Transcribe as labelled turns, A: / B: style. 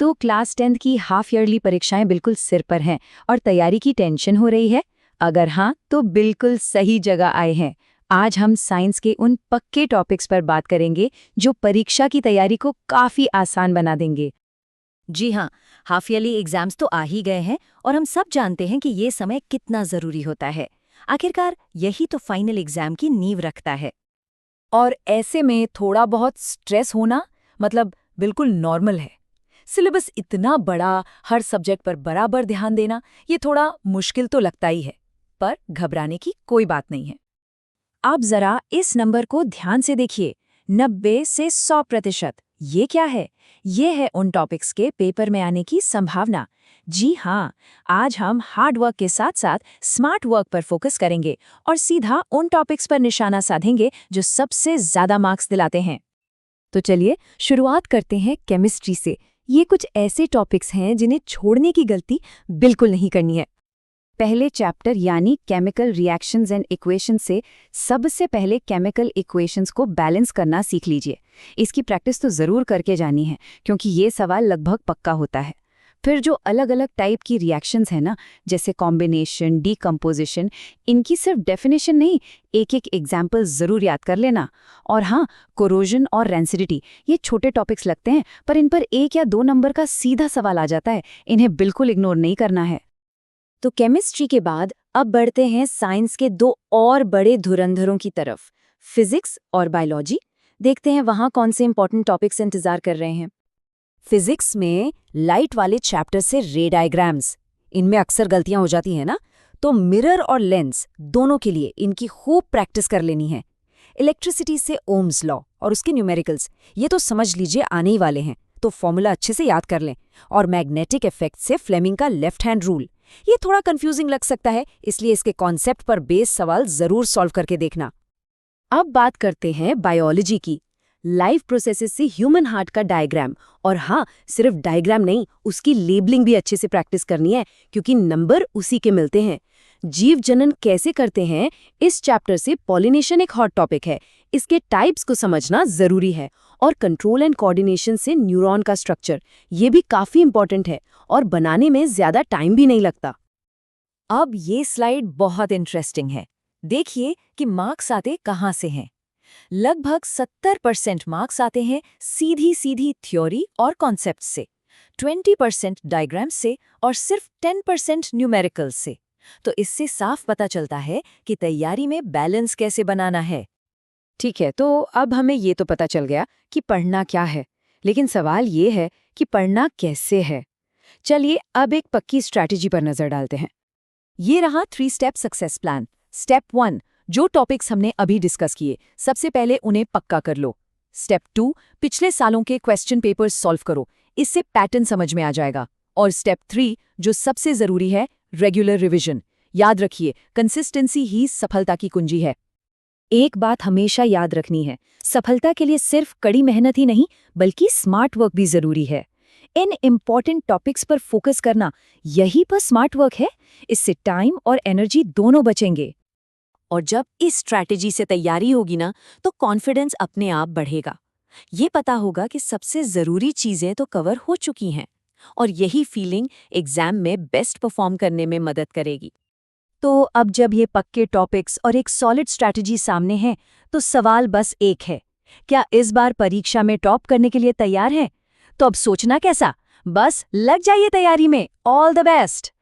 A: तो class 10th की half yearly परीक्षाएं बिल्कुल सिर पर हैं और तैयारी की टेंशन हो रही है? अगर हाँ, तो बिल्कुल सही जगह आए हैं। आज हम साइंस के उन पक्के टॉपिक्स पर बात करेंगे जो परीक्षा की तैयारी को काफी आसान बना देंगे।
B: जी हाँ, हाफ ईयरली एग्जाम्स तो आ ही गए हैं और हम सब जानते हैं कि ये समय कितना जरूरी होता है। आखिरकार यही तो फाइनल एग्जाम की नींव रखता है।
A: और ऐसे में थोड़ा बहुत स्ट्रेस होना मतलब बिल्कुल नॉर्मल है। सिलेबस इतना बड़ा, हर सब्जेक्ट पर बराबर ध्यान देना, ये थोड़ा मुश्किल तो लगता ही है, पर घबराने की कोई बात नहीं है। आप जरा इस नंबर को ध्यान से देखिए, 90 से 100%। ये क्या है? ये है उन टॉपिक्स के पेपर में आने की संभावना। जी हाँ, आज हम हार्ड वर्क के साथ साथ स्मार्ट वर्क पर फोकस करेंगे और सीधा उन टॉपिक्स पर निशाना साधेंगे जो सबसे ज्यादा मार्क्स दिलाते हैं। तो चलिए शुरुआत करते हैं केमिस्ट्री से। ये कुछ ऐसे टॉपिक्स हैं जिन्हें छोड़ने की गलती बिल्कुल नहीं करनी है। पहले चैप्टर यानी केमिकल रिएक्शंस एंड इक्वेशंस से सबसे पहले केमिकल इक्वेशंस को बैलेंस करना सीख लीजिए। इसकी प्रैक्टिस तो ज़रूर करके जानी है क्योंकि ये सवाल लगभग पक्का होता है। फिर जो अलग अलग टाइप की रिएक्शंस हैं ना, जैसे कॉम्बिनेशन, डीकम्पोजिशन, इनकी सिर्फ डेफिनेशन नहीं, एक एक एग्जाम्पल ज़रूर याद कर लेना। और हाँ, कोरोजन और रेंसिडिटी, ये छोटे टॉपिक्स लगते हैं पर इन पर 1 या 2 नंबर का सीधा सवाल आ जाता है। इन्हें बिल्कुल इग्नोर नहीं करना है। तो केमिस्ट्री के बाद अब बढ़ते हैं साइंस के 2 और बड़े धुरंधरों की तरफ, फिजिक्स और बायोलॉजी। देखते हैं वहां कौन से इंपॉर्टेंट टॉपिक्स इंतजार कर रहे हैं। फिजिक्स में लाइट वाले चैप्टर से रे डायग्राम्स, इनमें अक्सर गलतियां हो जाती हैं ना, तो मिरर और लेंस दोनों के लिए इनकी खूब प्रैक्टिस कर लेनी है। इलेक्ट्रिसिटी से ओम्स लॉ और उसके न्यूमेरिकल्स, ये तो समझ लीजिए आने ही वाले हैं, तो फॉर्मूला अच्छे से याद कर लें। और मैग्नेटिक इफेक्ट से फ्लेमिंग का लेफ्ट हैंड रूल, ये थोड़ा कंफ्यूजिंग लग सकता है, इसलिए इसके कॉन्सेप्ट पर बेस सवाल जरूर सॉल्व करके देखना। अब बात करते हैं बायोलॉजी की। लाइव प्रोसेसेस से ह्यूमन हार्ट का डायग्राम, और हाँ, सिर्फ डायग्राम नहीं, उसकी लेबलिंग भी अच्छे से प्रैक्टिस करनी है क्योंकि नंबर उसी के मिलते हैं। जीव जनन कैसे करते हैं, इस चैप्टर से पॉलिनेशन एक हॉट टॉपिक है। इसके टाइप्स को समझना जरूरी है। और कंट्रोल एंड कोऑर्डिनेशन से न्यूरॉन का स्ट्रक्चर, ये भी काफी इंपॉर्टेंट है और बनाने में ज्यादा टाइम भी नहीं लगता। अब ये स्लाइड बहुत इंटरेस्टिंग है। देखिए कि मार्क्स आते कहाँ से हैं। लगभग 70% मार्क्स आते हैं सीधी सीधी थ्योरी और कॉन्सेप्ट से, 20% डायग्राम्स से और सिर्फ 10% न्यूमेरिकल्स से। तो इससे साफ पता चलता है कि तैयारी में बैलेंस कैसे बनाना है। ठीक है, तो अब हमें ये तो पता चल गया कि पढ़ना क्या है, लेकिन सवाल ये है कि पढ़ना कैसे है। चलिए अब एक पक्की स्ट्रैटेजी पर नजर डालते हैं। ये रहा 3 स्टेप सक्सेस प्लान। स्टेप 1, जो टॉपिक्स हमने अभी डिस्कस किए, सबसे पहले उन्हें पक्का कर लो। स्टेप 2, पिछले सालों के क्वेश्चन पेपर्स सॉल्व करो, इससे पैटर्न समझ में आ जाएगा। और स्टेप 3, जो सबसे जरूरी है, रेगुलर रिवीजन। याद रखिए, कंसिस्टेंसी ही सफलता की कुंजी है। एक बात हमेशा याद रखनी है, सफलता के लिए सिर्फ कड़ी मेहनत ही नहीं बल्कि स्मार्ट वर्क भी जरूरी है। इन इम्पॉर्टेंट टॉपिक्स पर फोकस करना, यही पर स्मार्ट वर्क है। इससे टाइम और एनर्जी दोनों बचेंगे। और जब इस स्ट्रैटेजी से तैयारी होगी ना, तो कॉन्फिडेंस अपने आप बढ़ेगा। ये पता होगा कि सबसे जरूरी चीजें तो कवर हो चुकी हैं और यही फीलिंग एग्जाम में बेस्ट परफॉर्म करने में मदद करेगी। तो अब जब ये पक्के टॉपिक्स और एक सॉलिड स्ट्रैटेजी सामने है, तो सवाल बस एक है, क्या इस बार परीक्षा में टॉप करने के लिए तैयार हैं? तो अब सोचना कैसा, बस लग जाइए तैयारी में। All the best.